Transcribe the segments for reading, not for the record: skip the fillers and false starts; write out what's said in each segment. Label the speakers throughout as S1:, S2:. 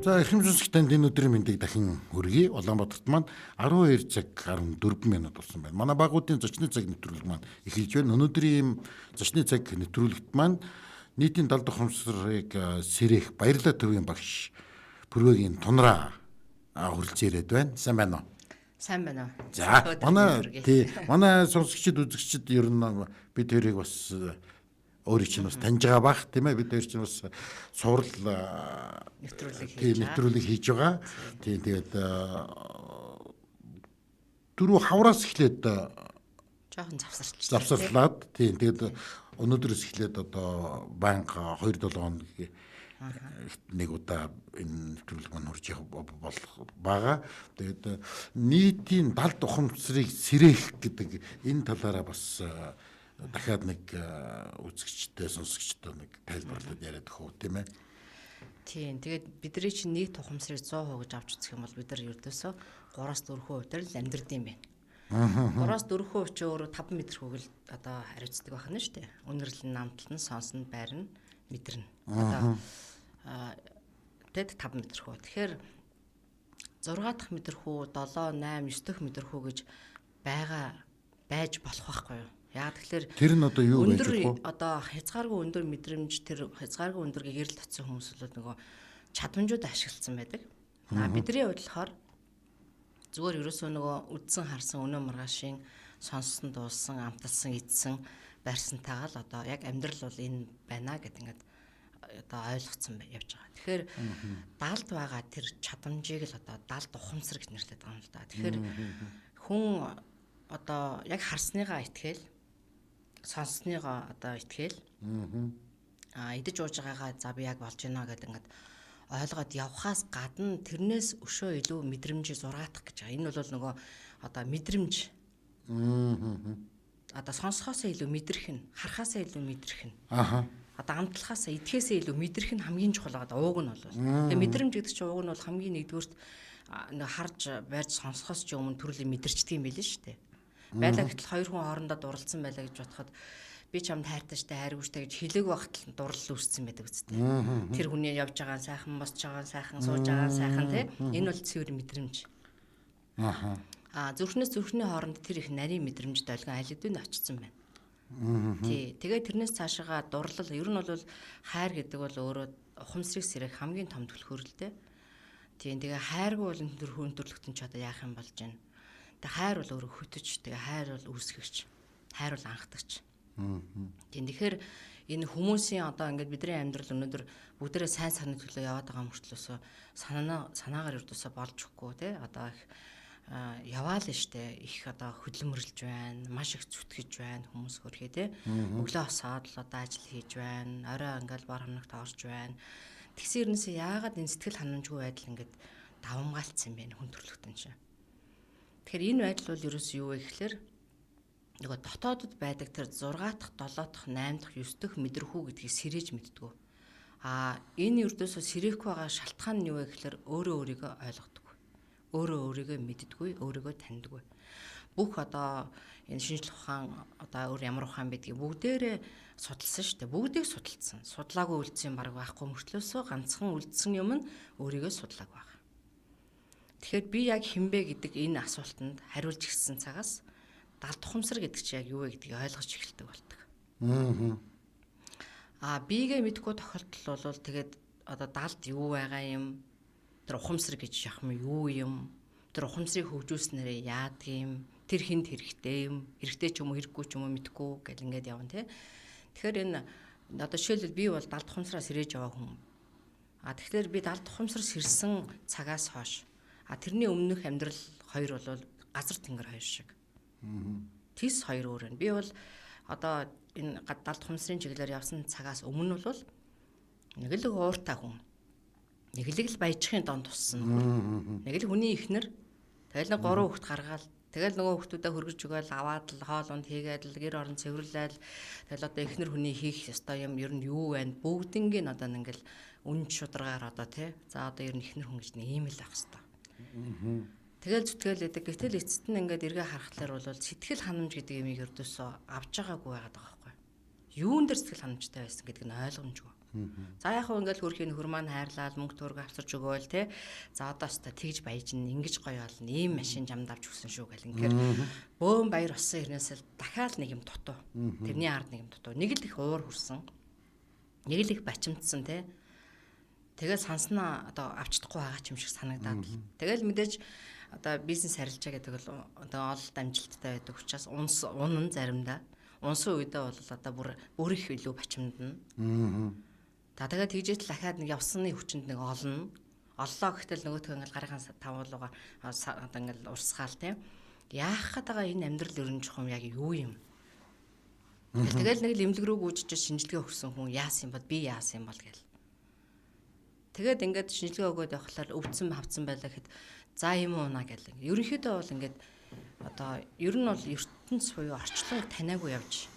S1: За эрхэм сонсогчдод энэ өдрийн мэндийг дахин хүргэе. Улаанбаатарт маань 12 цаг 14 минут болсон байна. Манай багуудын зочны цаг нэвтрүүлэг маань эхэлж байна. Өнөөдрийн зочны цаг нэвтрүүлэгт маань нийтийн далд ухамсарыг сэрэх баярлалаа төвийн багш Пүрвэгийн Тунраа хүрэлцэн ирээд байна. Сайн байна уу?
S2: Сайн байна уу?
S1: За манай сонсогчид үзэгчид ер нь бид хоёрыг бас өөрийг чинь бас таньж байгаа бах тийм ээ, бид хоёр чинь бас сурал нэвтрүүлэг хийж байгаа. Тийм тэгээд дөрөв хавраас эхлээд
S2: жоохон
S1: завсарлаад тийм тэгээд өнөөдрөөс эхлээд одоо банк 2-7 хоног нэг удаа энэ нэвтрүүлэг маань хурж явах болох байгаа. Тэгээд нийтийн далд ухамсарыг сэрэх гэдэг энэ талаараа бас дахиад нэг үзэгчтэй сонсогчтой нэг тайлбарлаад яриад өгөх тийм ээ.
S2: Тийм. Тэгээд бидний чинь нийт ухамсарыг 100% гэж авч үзэх юм бол бид нар ердөөсөө 3-4% дээр л амьдрд юм байна. 3-4% ч өөрөө 5 м хөвгөл одоо хариуцдаг байх нь шүү дээ. Үнэрлэн, намтлан, сонсон, байрна, мэдэрнэ. Одоо тэгэд 5 м хөө. Тэгэхээр 6 дахь метр хүү, 7, 8, 9 дахь метр хүү гэж байж болох байхгүй юу? Яг тэгэхээр
S1: тэр нь одоо юу байж болох вэ?
S2: Одоо хязгааргүй өндөр мэдрэмж, тэр хязгааргүй өндөр гэгэрэл татсан хүмүүс бол нөгөө чадамжууд ашигласан байдаг. Бидний хувьд болохоор зүгээр ерөөсөө нөгөө үдсэн харсан өнөө маргаашийн сонссон, дуулсан, амталсан, идсэн, барьсантайгаа л одоо яг амьдрал бол энэ байна гэд ингээд одоо ойлгоцсон явж байгаа. Тэгэхээр далд байгаа тэр чадамжийг л одоо далд ухамсар гэж нэрлэдэг байгаа юм л да. Тэгэхээр хүн одоо яг харсныгаа итгэл, сонссныгоо одоо итгэл идэж ууж байгаагаа за би яг болж байна гэдэг ингээд ойлгоод явхаас гадна тэрнээс өшөө илүү мэдрэмж зургаатах гэж байгаа. Энэ бол нөгөө одоо мэдрэмж одоо сонсохоосоо илүү мэдрэх нь, харахаасаа илүү мэдрэх нь. Одоо амтлахаасаа идэхээсээ илүү мэдрэх нь хамгийн чухал байгаа. Ууг нь бол. Тэгээ мэдрэмж гэдэг чинь ууг нь бол хамгийн нэгдүгürt харж барьж сонсохоос ч өмнө төрлийн мэдэрчдэг юм байл шүү дээ. Байлаа гэтэл хоёр хүн хоорондоо дурлцсан байлаа гэж бодоход би чамд хайртай штэ хайргүйштэй гэж хэлээг багт л дурлал үүссэн байдаг үстэй. Тэр хүний явж байгаа сайхан, босч байгаа сайхан, сууж байгаа сайхан тий. Энэ бол цэвэр мэдрэмж. Зүрхнээс зүрхний хооронд тэр их нарийн мэдрэмж долгион аль хэдийн очсон байна. Тий. Тэгээ тэрнээс цаашаага дурлал ер нь бол хайр гэдэг бол өөрөө ухамсарыг сэрэх хамгийн том түлхүүрэлтэй. Тийм тэгээ хайргүй бол тэр хүн төрлөختөн ч одоо яах юм болж байна. Тэгээ хайр бол өөрөө хөтөж, тэгээ хайр бол үүсгэгч, хайр бол анхдагч. Тийм тэгэхээр энэ хүмүүсийн одоо ингээд бидний амьдрал өнөөдөр бүгдээрээ сайн санаа төлөө яваад байгаа мөртлөөсөө санаагаар өрдөөсөө болж өгөхгүй тий одоо их яваал нь штэ их одоо хөдөлмөрлж байна, маш их зүтгэж байна хүмүүс хөрхөө тий өглөө осоод л одоо ажил хийж байна, орой ингээд бар хоногт орж байна. Тэгсэн ернээсээ яагаад энэ сэтгэл ханамжгүй байдал ингээд давамгаалцсан юм бэ хүн төрлөختөн чинь. Тэгэхээр энэ байдал бол ерөөс юу вэ гэхээр нөгөө дотоодод байдаг тэр 6 дахь, 7 дахь, 8 дахь, 9 дахь мэдрхүү гэдгийг сэрэж мэддэг. Энэ ердөөсөө сэрэхгүй байгаа шалтгаан нь юу вэ гэхээр өөрөө өөрийгөө ойлгодог. Өөрөө өөрийгөө мэддэггүй, өөрийгөө таньдаггүй. Бүх одоо энэ шинжлэх ухаан одоо өөр ямар ухаан байдгийг бүгдээрээ судалсан шүү дээ. Бүгдийг судалсан. Судлаагүй үлдсэн баг байхгүй мөртлөөсөө ганцхан үлдсэн юм нь өөрийгөө судлаагүй байна. Тэгэхээр би яг хинбэ гэдэг энэ асуултанд хариулж гисэн цагаас далд ухамсар гэдэг чинь яг юу вэ гэдгийг ойлгож эхэлдэг болдог. Бигээ мэдгүй тохиолдол бол тэгээд одоо далд юу байгаа юм? Тэр ухамсар гэж яах юм юу юм? Тэр ухамсарыг хөгжүүлснээрээ яадаг юм? Тэр хүнд хэрэгтэй юм? Хэрэгтэй ч юм уу, хэрэггүй ч юм уу мэдгүй гэл ингээд явна тий. Тэгэхээр энэ одоо жишээлбэл би бол далд ухамсараа сэрэж яваа хүн. Тэгэхээр би далд ухамсар сэрсэн цагаас хойш тэрний өмнөх амьдрал хоёр бол газар тэнгэр хоёр шиг. Тис хоёр өөр нь. Би бол одоо энэ далд ухамсарын чиглэлээр явсан цагаас өмнө бол нэг л ууртай хүн. Нэг л баяжхын дон туссан хүн. Нэг л хүний ихнэр тэгэл нэг 3 хүүхэд гаргаал. Тэгэл нөгөө хүүхдүүдээ хөргөж өгөөл аваад л хоолунд хийгээд л гэр орон цэвэрлээл тэгэл одоо ихнэр хүний хийх ёстой юм ер нь юу вэ? Бүгднийг нь одоо ингээл үн шударгаар одоо тий. За одоо ер нь ихнэр хүн гэж нэг ийм л ах ёстой. Тэгэл зүтгэл байдаг. Гэтэл эцэст нь ингээд эргээ харахаар бол сэтгэл ханамж гэдэг юмыг ердөөсөө авч байгаагүй байгаад байгаа байхгүй. Юун дээр сэтгэл ханамжтай байсан гэдэг нь ойлгомжгүй. За яг хөө ингээл хөрхийн нөхөр маань хайрлаад мөнгө төрг авчирч өгөөл те. За одоо өстой тэгж баяж ингэж гоё болно. Ийм машин жамд авч өгсөн шүү гэл. Инхээр бөөн баяр болсон хэрнээсэл дахиад нэг юм дутуу. Тэрний ард нэг юм дутуу. Нэг л их уур хүрсэн. Нэг л их бачимдсан те. Тэгэл санснаа одоо авчдахгүй байгаа ч юм шиг санагдаад л. Тэгэл мэдээж одоо бизнес харилцаа гэдэг бол одоо ололт амжилттай байдаг учраас унан заримдаа унсан үедээ бол одоо бүр их илүү бачимдна. Тэгээд тэгжээт дахиад нэг явсны хүчинд нэг олно. Оллоо гэтэл нөгөөтгөө ингээл гарынхаа тавуулууга одоо ингээл урсгаал тийм. Яах гээд байгаа энэ амьдрал өрнж чухам яг юу юм? Тэгэл нэг л эмнэлэг рүү гүйжиж шинжилгээ өгсөн хүн яасан юм бол би яасан юм бол гэл. Тэгээд ингээд шинжилгээ өгөөд явхлаар өвдсөн хавцсан байлаа гэхэд за юм уу наа гэл. Ерөнхийдөө бол ингээд одоо ер нь бол ертөнц буюу орчлон таниагүй явж.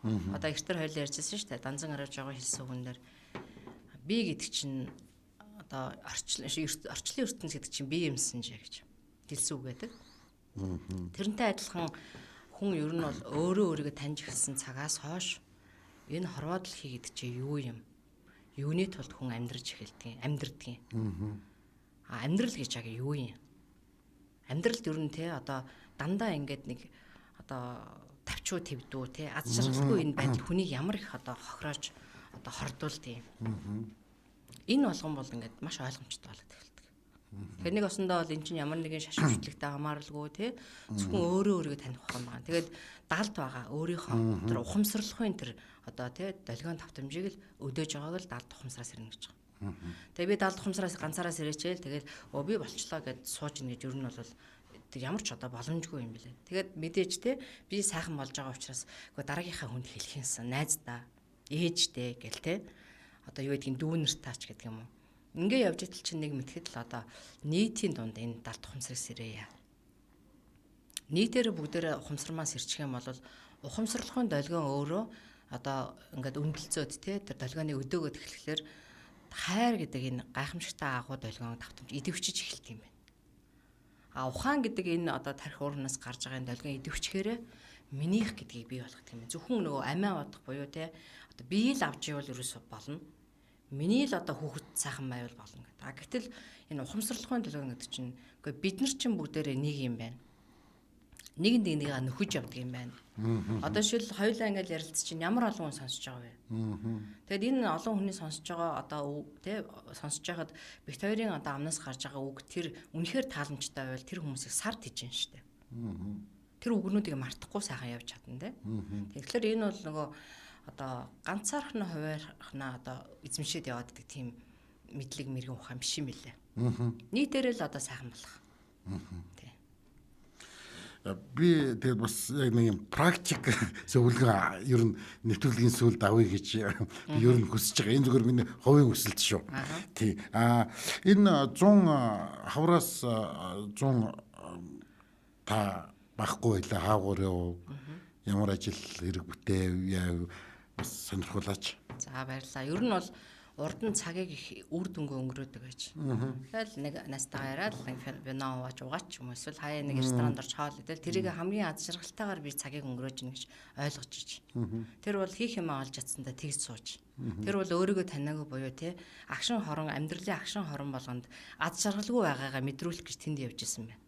S2: Одоо ихтер хоёул ярьжсэн шүү дээ. Данзан гараж байгаа хэлсэн хүн дээр би гэдэг чинь одоо орчлон ертөнц гэдэг чинь би юмсан жаа гэж хэлсэн үг гэдэг. Тэрнтэй адилхан хүн ер нь бол өөрийгөө таньж эхэлсэн цагаас хойш энэ хорвоо дэлхий гэдэг чинь юу юм? Юуны тулд хүн амьдрж амьдрдгийг. Амьдрал гэж яг юу юм? Амьдралд ер нь те одоо дандаа ингээд нэг одоо тавчуу твдүү те аз жаргалгүй энэ байдал хүнийг ямар их одоо хохироож одоо хордуулд юм. Энэ болгон бол ингээд маш ойлгомжтой болоод эхэлдэг. Тэгэхээр нэг осондоо бол эн чинь ямар нэгэн шашинчлэгтэй хамааралгүй те зөвхөн өөрийгөө таних юм байна. Тэгээд даалт байгаа өөрийнхөө тэр ухамсарлахын тэр одоо те долгион тавтамжийг л өдөөж байгааг л даалт ухамсараас ирнэ гэж байгаа. Тэгээ би даалт ухамсараас ганцаараа сэрээчээл тэгээд би болчлоо гэд сууж ин гэж ер нь бол ямар ч одоо боломжгүй юм билээ. Тэгээд мэдээж те би сайхан болж байгаа учраас үгүй дараагийнхаа хүнд хэлэх юмсан найздаа ээжтэй гэл те одоо юу гэдгийг дүүнэр таач гэдэг юм уу. Ингээ явж идэл чинь нэг мэтгэд л одоо нийтийн дунд энэ даалт ухамсарыг сэрээе. Нийтээр бүгдээрээ ухамсармаа сэрчих юм бол ухамсарлахын долгион өөрөө одоо ингээд үнэлцөөд те тэр долгионы өдөөгөд эхлэхлээр хайр гэдэг энэ гайхамшигтай агуу долгион давтамж идэвчиж эхэлт юм байна. Ухаан гэдэг энэ одоо тарих уурнаас гарч байгаа энэ долгион идэвчгээрээ минийх гэдгийг бий болгох юм байна. Зөвхөн нөгөө амиа бодох буюу те одоо би л авч ивэл ерөөсө болно. Миний л одоо хүүхэд сайхан байвал болно гэдэг. Гэтэл энэ ухамсарлахын долгион гэдэг чинь үгүй бид нар чинь бүгдээрээ нэг юм байна. Нэгэнд нэгийг нөхөж явдаг юм байна. Одоо шил хоёулаа ингээл ярилцж чинь ямар олон хүн сонсож байгаа вэ? Тэгэд энэ олон хүний сонсож байгаа одоо тий сонсож байхад бит хоёрын одоо амнаас гарч байгаа үг тэр үнэхээр тааламжтай байвал тэр хүмүүсийг сард хийж юм штэ. Тэр үгнүүдийг мартахгүй сайхан явж чадна тий. Тэгэхээр энэ бол нөгөө одоо ганцаархны хуваархна одоо эзэмшээд яваад гэдэг тийм мэдлэг мэрэгэн ухаан биш юм билээ. Нийтээрээ л одоо сайхан болох. Тий.
S1: Би тэгээд бас яг нэг юм практик зөвлөгөө ер нь нэвтрүүлгийн сүлд авъя гэж би ер нь хүсэж байгаа. Энэ зүгээр миний хувийн хүсэлт шүү. Тий. Энэ 100 хавраас 100 та байхгүй байлаа хаагур яв. Ямар ажил хэрэг бүтээв яв бас сонирхуулаач.
S2: За баярлалаа. Ер нь бол урд нь цагийг их үр дүнгүй өнгөрөөдөг байж. Тэгэл нэг настайгаа яриад нэг вино ууж угаач юм эсвэл хаяа нэг ресторанд орж хоол идэл тэрийг хамгийн аз жаргалтайгаар би цагийг өнгөрөөж гэнэ гэж ойлгож иж. Тэр бол хийх юм олж чадсандаа тэгж сууж. Тэр бол өөрийгөө таниагүй буюу те агшин хорон амьдралын агшин хорон болгонд аз жаргалгүй байгаагаа мэдрүүлэх гэж тэнд явж исэн байна.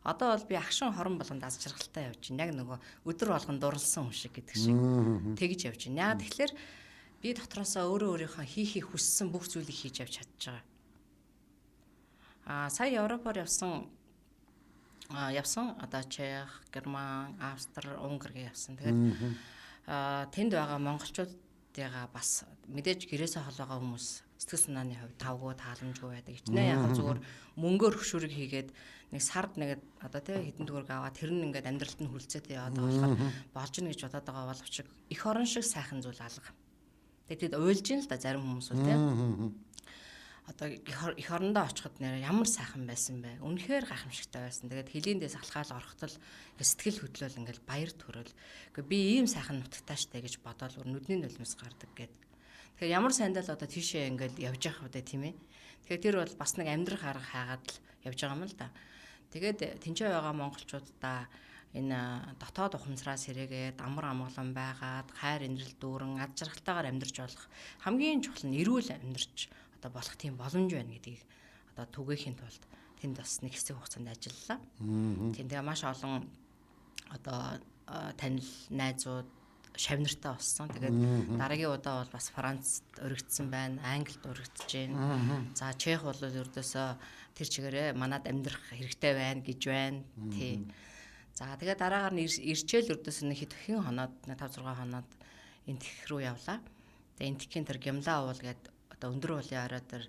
S2: Одоо бол би агшин хорон болгонд аз жаргалтай явж байна. Яг нөгөө өдөр болгон дурлсан хүн шиг гэдэг шиг тэгж явж байна. Яа тэгэхээр би дотроосоо өөрийнхөө хийхийг хүссэн бүх зүйлийг хийж явж чадж байгаа. Сая Европоор явсан одоо Чех, Герман, Австри, Унгар явсан. Тэгээд тэнд байгаа монголчуудыгаа бас мэдээж гэрээсээ хол байгаа хүмүүс сэтгэл санааны хувьд тавгүй тааламжгүй байдаг. Ичнээ яг зүгээр мөнгөөр хөшүүрэг хийгээд нэг сард нэг одоо тий хэдэн төгрөг аваад тэр нь ингээд амьдралд нь хүлцээтэй яваад байгаа болохоор болж ийн гэж бодоод байгаа боловч их орон шиг сайхан зүйл алга. Тэгээд уйлж ийн л да зарим хүмүүс үү тий. Одоо их орондоо очиход нэр ямар сайхан байсан бэ? Үнэхээр гайхамшигтай байсан. Тэгээд хилээндээс алхаал орохдол сэтгэл хөдлөл ингээл баяр төрөл. Гэхдээ би ийм сайхан нутагтай штэ гэж бодоол нүдний нулимс гардаг гэд. Тэгэхээр ямар сайндаа л одоо тийшээ ингээл явж явах үдэ тийм ээ. Тэгэхээр тэр бол бас нэг амьдрах арга хаагаад л явж байгаа юм л да. Тэгээд тэнцээ байгаа монголчуудаа энэ дотоод ухамсараас хэрэгээд амар амгалан байгаад хайр инрэл дүүрэн ад жаргалтайгаар амьдрч болох хамгийн чухал нь эрүүл амьдрч одоо болох тийм боломж байна гэдгийг одоо түгээхийн тулд тэнд бас нэг хэсэг хугацаанд ажиллалаа. Тийм тэгээ маш олон одоо танил найзууд шавнартай болсон. Тэгээд дараагийн удаа бол бас Францд өргөцсөн байна, Англид өргөцөж байна. За Чех бол ердөөсөө тэр чигээрээ манад амьдрах хэрэгтэй байна гэж байна. Тий. За тэгээд дараагаар нь ирчээл ердөөсөө нэг хэд хоноод 5-6 хоноод энтэх рүү явлаа. Тэгээд энтхийн тэр гямлаа уул гээд одоо өндөр уулын орой тэр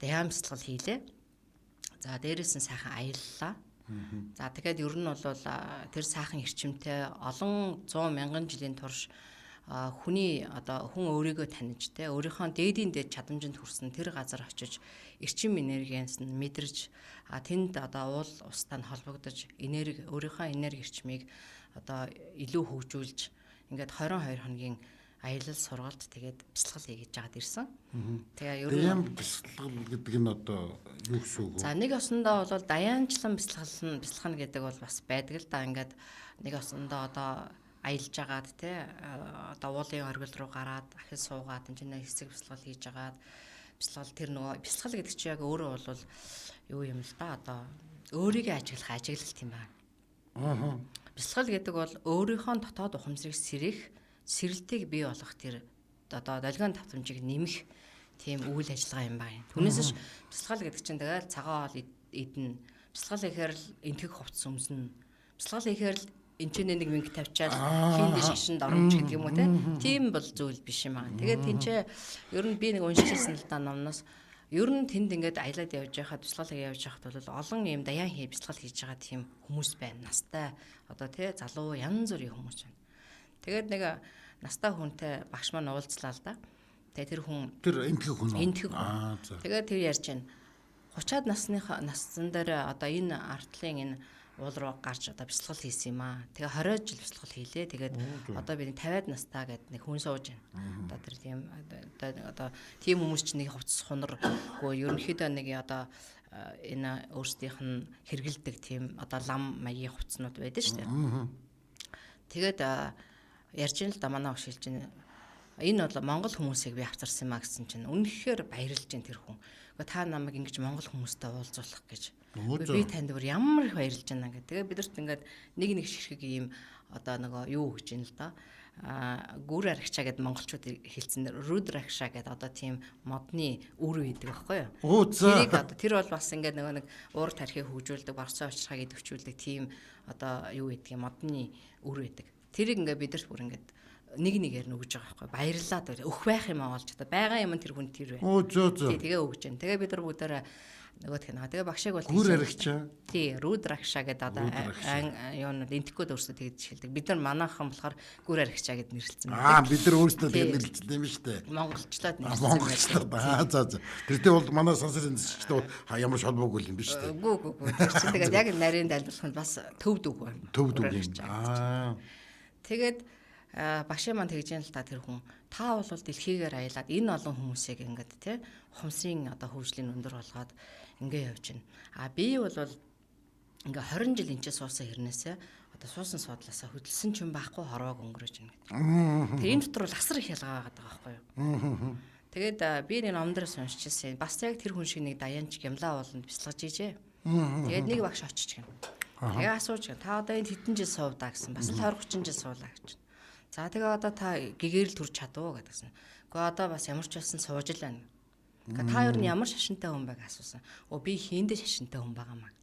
S2: диамслал хийлээ. За дээрээс нь сайхан аяллаа. За тэгээд ер нь бол тэр сайхан эрчимтэй олон 100 мянган жилийн турш хүний одоо хүн өөрийгөө таних те өөрийнхөө дээдийн дээд чадамжинд хүрсэн тэр газар очиж эрчим энергиэнс нь мэдэрч тэнд одоо уул устай нь холбогдож өөрийнхөө энерги эрчмийг одоо илүү хөгжүүлж ингээд 22 хоногийн аялал сургалт тэгээд бясалгал хийж жагаад ирсэн. Тэгээ ер нь
S1: бясалгал гэдэг нь одоо юу гэсэн үг вэ?
S2: За нэг осондоо бол даяанчлан бясалгана гэдэг бол бас байдаг л да. Ингээд нэг осондоо одоо аялж агаад те одоо уулын оргил руу гараад ахил суугаад энэ чинь хэсэг бясалгал хийж агаад бясалгал тэр нөгөө бясалгал гэдэг чинь яг өөрөө бол юу юм л да одоо өөрийгөө ажиглах ажиглалт юм байна. Бясалгал гэдэг бол өөрийнхөө дотоод ухамсарыг сэрэлтийг бий болгох тэр одоо долгион давтамжийг нэмэх тийм үйл ажиллагаа юм байна. Түүнээс бясалгал гэдэг чинь тэгэл цагаан хоол идэнэ. Бясалгал ихээр л энтгэх хувцас өмснө. Бясалгал ихээр л энчэнэ нэг мэнг тавьчаал хийндэ шашинд оромж гэдэг юм уу те. Тийм бол зүйл биш юм аа. Тэгээд тэнцээ ер нь би нэг уншижсэн л да номноос ер нь тэнд ингээд аялаад явж байхад бясалгал явж байхад бол олон юм даяан бясалгал хийж байгаа тийм хүмүүс байна. Настай одоо те залуу янз бүрийн хүмүүс байна. Тэгээд нэг настай хүнтэй багш маань уулзлаа л да. Тэгээд тэр хүн
S1: энтгэх хүн.
S2: За. Тэгээд тэр ярьж байна. 30-аад насны дээр одоо энэ артлын энэ уул руу гарч одоо бясалгал хийсэн юм аа. Тэгээ 20 жил бясалгал хийлээ. Тэгээд одоо би 50-аад настай гэдэг нэг хүн сууж байна. Одоо тэр тийм одоо тийм хүмүүс чинь нэг хувцас хунаргүй ерөнхийдөө нэг одоо энэ өөрсдийнх нь хэрэгэлдэг тийм одоо лам маягийн хувцснууд байдаг шүү дээ. Тэгээд ярьж ин л да манай өгшилж байна. Энэ бол монгол хүмүүсийг би авчирсан маа гэсэн чинь үнэхээр баярлж байна тэр хүн. Та намайг ингэж монгол хүмүүстэй уулзуулах гэж. Би танд бүр ямар их баярлж байна гэдэг. Тэгээ бидэрт ингээд нэг ширхэг ийм одоо нөгөө юу гэж юм л да. Гүр арагчаа гэдэг монголчууд хэлсэн рудрагша гэдэг одоо тийм модны үр үйдэг байхгүй юу? Тэрийг одоо тэр бол бас ингээд нөгөө нэг уур тархийг хөгжүүлдэг, борцоо уучрахыг идэвхжүүлдэг тийм одоо юу гэдэг юм модны үр үйдэг. Тэрийг ингээд бидэрт бүр ингээд нэгээр нь өгж байгаа байхгүй баярлалаа дээр өх байх юм аа болж одоо байгаа юм тэр хүн тэр байна. Тэгээ өгж जैन. Тэгээ бид нар бүгдээрээ нөгөөх нь тэгээ багшиг бол
S1: гүр арагчаа.
S2: Тий, рудрагша гэдэг одоо юу нь энтгэхөд өөрсдөө тэгж хэлдэг. Бид нар манайхан болохоор гүр арагчаа гэд нэрлэлсэн байна.
S1: Бид нар өөрсдөө тэгж нэрлэлсэн юм шүү дээ.
S2: Монголчлаад нэрлэлсэн
S1: байна. За. Тэртээ бол манай сансрын зэсчтэй бол ямар шалбуугүй юм биш үү?
S2: Гүү. Тэгээд яг нарийн тайлбарлах нь бас төвд үг байна.
S1: Төвд үг юм.
S2: Тэгээд багшаа маань тэгж яан л та тэр хүн та бол дэлхийгээр аялаад энэ олон хүмүүсийг ингээд те ухамсарын одоо хөгжлийн өндөр болгоод ингээ явж байна. Би бол ингээ 20 жил энэчээ суусан хэрнээсээ одоо суусан суудлаасаа хөдөлсөн ч юм байхгүй хорвоог өнгөрөөж байна гэдэг. Тэр энэ дотор бол асар их ялгаа байгаа байхгүй юу? Тэгээд би нэг номдроос уншижсэн. Бас яг тэр хүн шиг нэг даяанч гямлаа ууланд бясалгаж ижээ. Тэгээд нэг багш очиж гэн. Тэгээ асууж та одоо энд хэдэн жил сувдаа гэсэн. Бас 20-30 жил суулаа гэж. За тэгээ одоо та гэгэрэл төрж чадуу гэдгсэн. Гэхдээ одоо бас ямар ч байсан сууж л байна. Гэхдээ та юу н ямар шашинтай хүн байг асуусан. Би хийндэ шашинтай хүн байгаамаа.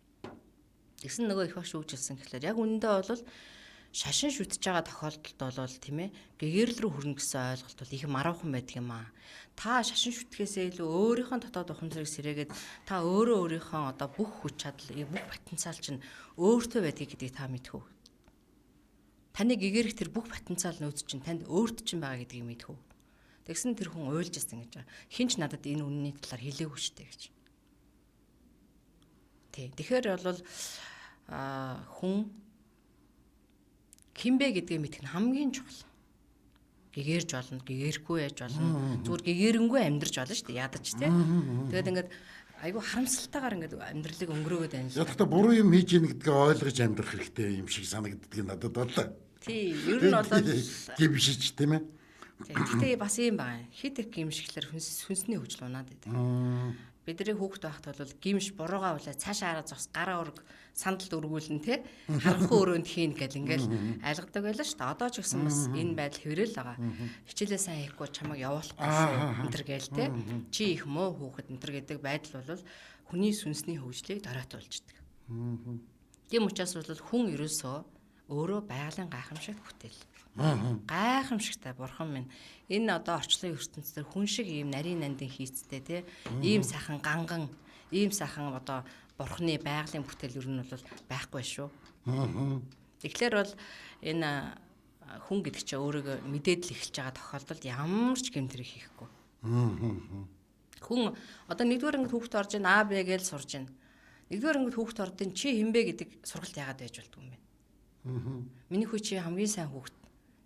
S2: Тэгсэн нөгөө их багш үгжилсэн гэхлээр яг үнэндээ бол шашин шүтж байгаа тохиолдолд бол тийм ээ гэгэрэл рүү хүрнэ гэсэн ойлголт бол их маруухан байдаг юм аа. Та шашин шүтгэхээсээ илүү өөрийнхөө дотоод ухамсарыг сэрээгээд та өөрийнхөө одоо бүх хүч чадал, бүх потенциал чинь өөртөө байдгийг гэдгийг та мэдхүү. Таны гэгэрх тэр бүх потенциал нөөц чинь танд өөрт чинь байгаа гэдгийг мэдхүү. Тэгсэн тэр хүн уйлж ирсэн гэж байгаа. Хинч надад энэ үнний талаар хэлээгүй шүү дээ гэж. Тэгэхээр бол хүн хинбэ гэдгийг мэдэх нь хамгийн чухал. Гэгэрж болно, гэгэрхгүй яж болно. Зүгээр гэгэрэнгүй амьдрч болно шүү дээ. Ядаж тий. Тэгээд ингээд айгүй харамсалтайгаар ингээд амьдралыг өнгөрөөгд байна л.
S1: Ядахта буруу юм хийж яах гэдгээ ойлгож амьдрах хэрэгтэй юм шиг санагддаг надад болоо.
S2: Тий, ер нь бол
S1: гимшиж тийм ээ.
S2: Гэхдээ бас юм байна. Хит их гимшиглэр хүнсний хөгжил унаад байдаг. Бидний хүүхэд байхад бол гимш буруугаа болоо цаашаа хараа зогс гараа өрг сандалд өргүүлэн те харанхуй өрөөнд хийн гэл ингээл айлгадаг байлаа шүү дээ. Одоо ч гэсэн бас энэ байдал хэврэл байгаа. Хичээлээ сайн хийхгүй чамайг явуулахгүй энэ төр гээл те. Чи их муу хүүхэд энэ төр гэдэг байдал бол хүний сүнсний хөгжлийг доройтуулждаг. Тийм учраас бол хүн ерөөсөө өөрөө байгалийн гайхамшигт бүтээл. Гайхамшигтай бурхан минь энэ одоо орчлон ертөнцийн хүн шиг ийм нарийн нандин хийцтэй те ийм сайхан ганган ийм сайхан одоо бурханы байгалийн бүтээл ер нь бол байхгүй шүү. Тэгэхээр бол энэ хүн гэдэг чинь өөрийгөө мэдээд л эхэлж байгаа тохиолдолд ямар ч гэмтрийг хийхгүй. Хүн одоо нэгдүгээр ангид хүүхд орж ийн А Б гэж сурж ийн. Нэгдүгээр ангид хүүхд ордын чи хинбэ гэдэг сургалт яагаад байж болдгоо юм бэ? Миний хүү чи хамгийн сайн хүүхд.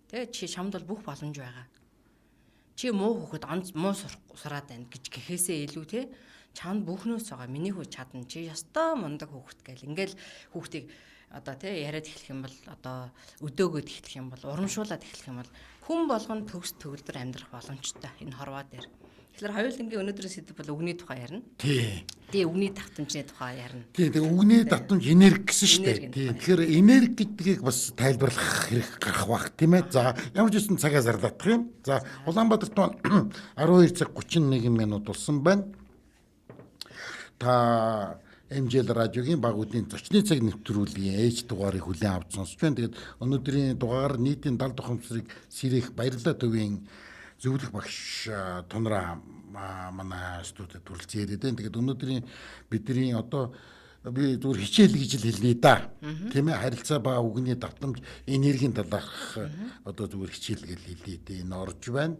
S2: Тэ чи чамд бол бүх боломж байгаа. Чи муу хүүхэд муу сураад байна гэж гэхээсээ илүү те чамд бүхнөөс байгаа. Миний хүү чадна. Чи ёстой мундаг хүүхэд гэл. Ингээл хүүхдийг одоо те яриад эхлэх юм бол одоо өдөөгөөд эхлэх юм бол урамшуулад эхлэх юм бол хүн болгоно төгс төгөлдөр амьдрах боломжтой энэ хорвоо дээр. Тэгэхээр хоёулангийн өнөөдрийн сэдв бол үгний тухай ярина.
S1: Тий.
S2: Тий, үгний давтамжны тухай ярина.
S1: Тий, тэгээ үгний давтамж энерги гэсэн шүү дээ. Тий. Тэгэхээр энерги гэдгийг бас тайлбарлах хэрэг гарах бах тийм ээ. За, ямар ч үсэн цагаа зарлаадах юм. За, Улаанбаатарт 12 цаг 31 минут болсон байна. Та MJL радиогийн багуудын зочны цаг нэвтрүүлгийн ээж дугаарыг хүлээн авч сонсч байна. Тэгээд өнөөдрийн дугаар нийтийн 70 тухамсрыг сэрэх баярлалаа төвийн зөвлөх багш Тунраа манай студид төрөлцөн яриад байна. Тэгээд өнөөдрийн бидний одоо би зүгээр хичээл гэж л хэлнэ да. Тийм ээ, харилцаа ба үгний давтамж энергийн талаарх одоо зүгээр хичээл гэж хэлээ дээ. Энэ орж байна.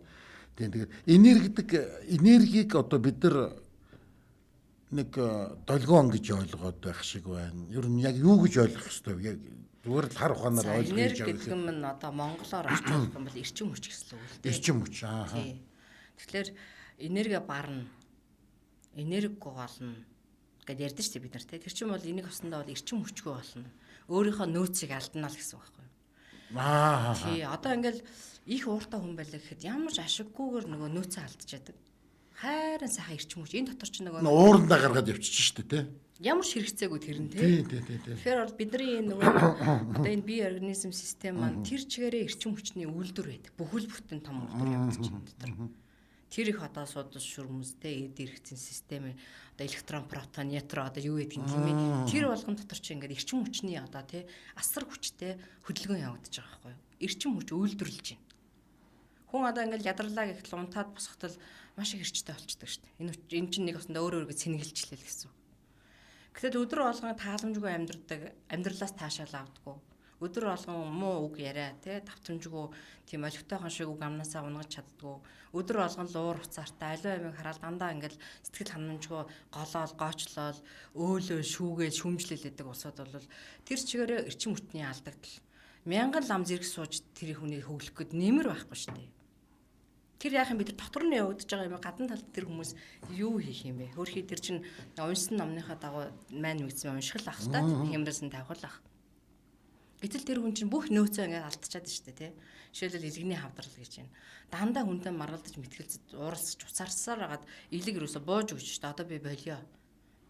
S1: Тэгээд энергийг одоо бид нар нэг долгион гэж ойлгоод байх шиг байна. Ер нь яг юу гэж ойлгох ёстой вэ? Яг зүгээр л хар ухаанаар ойлгож
S2: байгаа. Энерги гэдэг нь одоо монголоор орчуулах юм бол эрчим хүч гэсэн үг л дээ.
S1: Эрчим хүч аа.
S2: Тэгэхээр энерги барна. Энерги голно гэдээ ярьдэн шүү дээ бид нар те. Тэр чинь бол энийг хосондоо бол эрчим хүчгүй болно. Өөрийнхөө нөөцийг алдана л гэсэн үг байхгүй юу? Тий, одоо ингээл их ууртай хүн байлаа гэхэд ямар ч ашиггүйгээр нөгөө нөөцөө алдчихадаг. Хайрын сайхан эрчим хүч энэ дотор ч нөгөө
S1: уурандаа гаргаад явчих шүү дээ те.
S2: Ямар ч хэрэгцээгүй тэр нь тий. Тэгэхээр бол бидний нөгөө одоо энэ бие организм систем маань тэр чигээрээ эрчим хүчний үйлдвэр байдаг. Бүхэл бүтэн том үйлдвэр явагдаж байна дотор. Тэр их одоо судас шүрмэстэй эд эргэцэн систем одоо электрон, протон, нейтро одоо юу гэдэг юм тийм ээ. Тэр болгон дотор чи ингээд эрчим хүчний одоо тий асар хүчтэй хөдөлгөөн явагдаж байгаа байхгүй юу? Эрчим хүч үйлдвэрлэж байна. Хүн одоо ингээд ядарлаа гэхэл унтаад босготол маш их эрчтэй болчдөг шүү дээ. Энэ чинь нэг басна өөрөө сэнгэлжлээ л гэсэн. Гэтэл өдөр болгон тааламжгүй амьдралаас таашаал авдаггүй. Өдөр болгон муу үг яриа тий давтамжгүй тийм олигтойхон шиг үг амнасаа унгаж чаддгүй. Өдөр болгон луур уцаартай аливаа юмыг хараад дандаа ингээд сэтгэл ханамжгүй голоол гоочлол өөлөө шүүгээл шүмжлэлэдэг усууд бол тэр чигээрээ эрчим хүчний алдагдал. Мянган лам зэрэг сууж тэр хүний хөглөх гээд нэмэр байхгүй шүү дээ. Тэр яах юм бид дотор нь явагдаж байгаа юм гадна талд тэр хүмүүс юу хийх юм бэ? Хөрхий тэр чинь унсан номныхаа дагуу маань мэдсэн уншгал ах та хэмрэлсэн тавхал ах. Гэтэл тэр хүн чинь бүх нөөцөө ингээд алдчихад штэ тий. Жишээлбэл илгэний хавдрал гэж байна. Дандаа хүнтэй маргалдаж мэтгэлцэж ууралсаж уцаарсаар хагаад илэг юусоо бууж өгч штэ. Одоо би болио.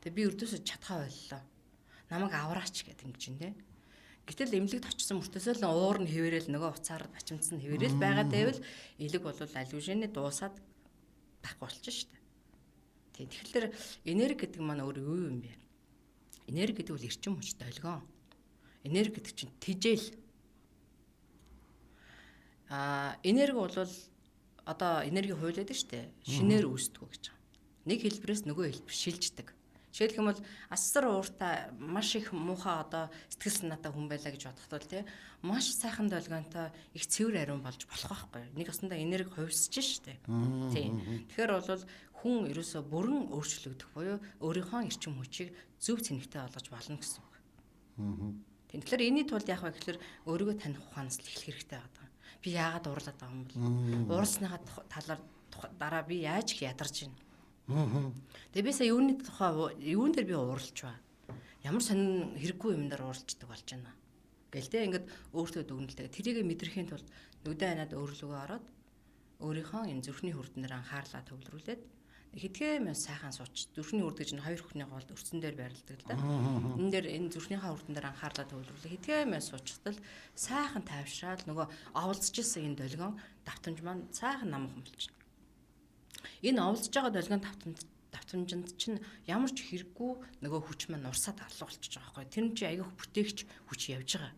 S2: Тэгээ би өрдөөсөө чадхаа боллоо. Намайг авраач гэдэг юм чинь тий. Гэтэл эмнэлэгт очсон мөртөөсөө л уур нь хэвээрэл нөгөө уцаар бачимдсан хэвээрэл байгаа дэвэл элэг бол алюжины дуусаад байхгүй болчих шүү дээ. Тийм. Тэгэхээр энерги гэдэг маань өөр юу юм бэ? Энерги гэдэг бол эрчим хүч долгион. Энерги гэдэг чинь тэжээл. Энерги бол одоо энерги хуйлаад шүү дээ. Шинээр үүсдэг гэж байгаа. Нэг хэлбэрээс нөгөө хэлбэр шилждэг. Жишээлх юм бол асар ууртай маш их муухай одоо сэтгэл санаатай хүн байлаа гэж бодоход бол тий маш сайхан долгионтой их цэвэр ариун болж болох байхгүй. Нэг осондоо энерги хувьсж штэ. Тий. Тэгэхээр бол хүн ерөөсө бүрэн өөрчлөгдөх буюу өөрийнхөө эрчим хүчийг зөв цэнэгтэй болгож болно гэсэн үг. Тэгэхээр энэний тулд яах вэ гэхээр өөрийгөө таних ухаанаас л эхлэх хэрэгтэй байдаг. Би яагаад уурлаад байгаа юм бол уурсныхаа талаар дараа би яаж их ядарч байна. Тэгээ би сая юуны тухай юун дээр би ууралж ба. Ямар сонин хэрэггүй юм дээр ууралждаг болж байна. Гэлтэй ингээд өөртөө дүгнэлтэй. Тэрийг мэдрэхийн тулд нүдэн анаад өөрлөгөө ороод өөрийнхөө энэ зүрхний хүрдэн дээр анхаарлаа төвлөрүүлээд хэдгээрээ сайхан сууч. Зүрхний хүрд гэж нь хоёр хөхний гоолд өрцөн дээр байрладаг л да. Энэ дээр энэ зүрхнийхээ хүрдэн дээр анхаарлаа төвлөрүүлээ. Хэдгээрээ суучихтал сайхан тайвшраад нөгөө оволцож исэн энэ долгион давтамж маань сайхан намхан болчихно. Энэ оволцож байгаа долгион давтамжинд чинь ямар ч хэрэггүй нөгөө хүч маань урсаад алга болчихж байгаа байхгүй. Тэр нь чи аяг бүтээгч хүч явж байгаа.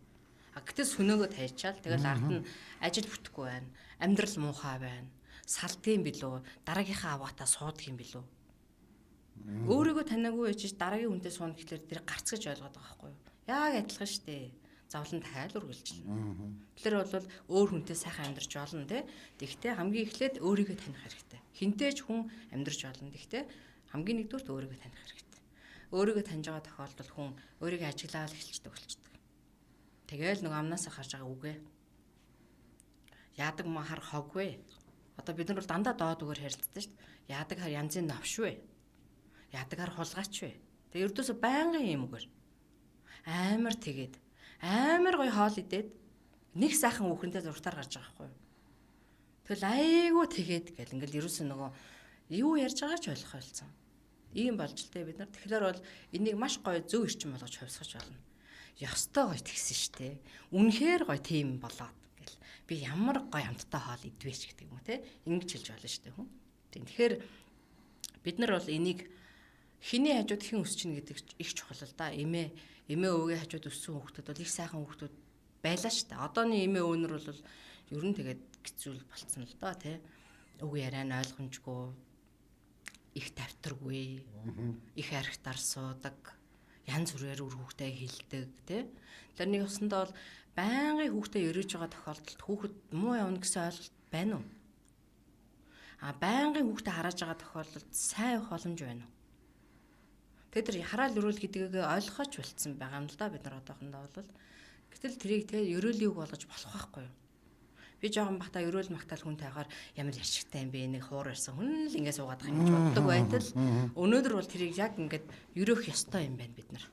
S2: Гэтэл сүнөөгөө тайчаал тэгэл ард нь ажил бүтэхгүй байна. Амьдрал муухай байна. Салдгийн билүү, дараагийнхаа аваатаа суудаг юм билүү. Өөрийгөө танаагүй ээжиж дараагийн хүнтэй сууна гэхлээр тэр гарц гэж ойлгоод байгаа байхгүй юу? Яг адилхан штэ. Завлан тахаал үргэлжлэнэ. Тэгэхээр бол өөр хүнтэй сайхан амьдарч болно те. Тэгвэл хамгийн эхлээд өөрийгөө таних хэрэгтэй. Хинтэй ч хүн амьдарч болно. Тэгвэл хамгийн нэгдүгürt өөрийгөө таних хэрэгтэй. Өөрийгөө таньж байгаа тохиолдолд хүн өөрийгөө ажиглаад эхэлчихдэг болчихдог. Тэгээл нэг амнаас харж байгаа үгээ. Яадаг махар хогвэ. Одоо бид нар бол дандаа доодгоор харилцдаг шүү дээ. Яадаг хар янзын навшвэ. Яадаг хар хулгайч вэ. Тэгээ ердөөсө байнгын юм үгээр. Амар тэгээд амар гоё хоол идээд нэг сайхан хүүхэнтэй зургатаар гарч байгаа байхгүй юу. Тэгэл айгуу тэгээд гэл ингээл ерөөсөө нөгөө юу ярьж байгаа ч ойлгох ойлцсон. Ийм болж л дээ бид нар. Тэгэхээр бол энийг маш гоё зөв эрчим болгож хувьсгаж болно. Ёстой гоё тэгсэн штэ. Үнэхээр гоё тийм болоод гэл. Би ямар гоё амттай хоол идвэч гэдэг юм уу те. Ингэж хэлж болно штэ хүн. Тэгэхээр бид нар бол энийг хиний хажууд хэн өсчихнэ гэдэг их чухал л да. Эмээ өвгийн хажууд өссөн хүүхдүүд бол их сайхан хүүхдүүд байлаа штэ. Одооны эмээ өвнөр бол ер нь тэгээд хэцүү болцсон л доо тий. Үг яриа нь ойлгомжгүй, их тавтаргүй, их архитар суудаг, янз бүрээр үр хүүхдээ хилдэг тий. Тэр нэг усандаа бол байнгын хүүхдээ өрөөж байгаа тохиолдолд хүүхэд муу явна гэсэн ойлголт байна уу? Байнгын хүүхдээ харааж байгаа тохиолдолд сайн явах боломж байна уу? Тэр хараал өрөөл гэдгийг ойлгохоч болцсон байгаа юм л да бид нар одоохондоо бол. Гэтэл тэрийг те өрөөлийн үг болгож болох байхгүй юу? Би жоохон бахта өрөөл магтаал хүн тайгаар ямар ярьшигтай юм бэ нэг хуур ирсэн хүн л ингэ суугаад байгаа юм гэж боддог байтал өнөөдөр бол тэрийг яг ингээд өрөөх ёстой юм байна бид нар.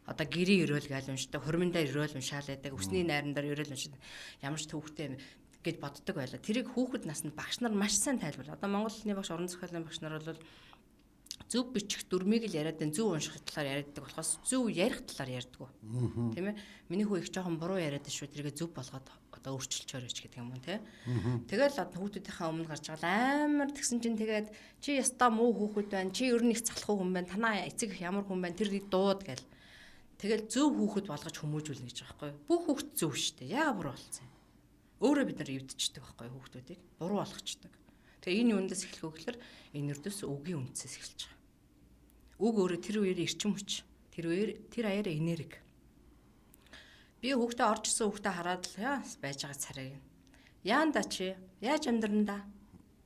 S2: Одоо гэрийн өрөөл гэж уншдаг, хурминдаа өрөөл уншаал байдаг, өсний найрандаар өрөөл уншдаг. Ямар ч төвхтэй гэж боддог байлаа. Тэрийг хүүхэд наснд багш нар маш сайн тайлбарлаа. Одоо Монгол Улсны багш, уран зохиолын багш нар бол зөв бичих дүрмийг л яриад den зөв унших талаар ярьдаг болохоос зөв ярих талаар ярьдаг. Тийм ээ. Миний хүү их жоохон буруу яриад шүү. Тэргээ зөв болгоод одоо өөрчилчөөр ич гэдэг юм уу те. Тэгэл хүүхдүүдийнхээ өмнө гарч байгаа амар тэгсэн чинь тэгээд чи ястаа муу хүүхэд байна. Чи ер нь их залхуу хүн байна. Танаа эцэг ямар хүн байна. Тэр дууд гэл. Тэгэл зөв хүүхэд болгож хүмүүжүүлнэ гэж байгаа байхгүй. Бүх хүүхэд зөв шүү дээ. Яагаад буруу болсон юм? Өөрөө бид нар эвдчихдэг байхгүй хүүхдүүдийг. Буруу болгочдөг. Тэгээ энэ юундаас эхлэх вэ гэхээр энэ өрдөөс үгийн үндсээс эхэлж байгаа. Үг өөрөө тэр үеэр эрчим хүч. Тэр аяараа энерги. Би хүүхдээ орж ирсэн хүүхдээ хараад л байж байгаа царайг. Яанда чи? Яаж амьдрандаа?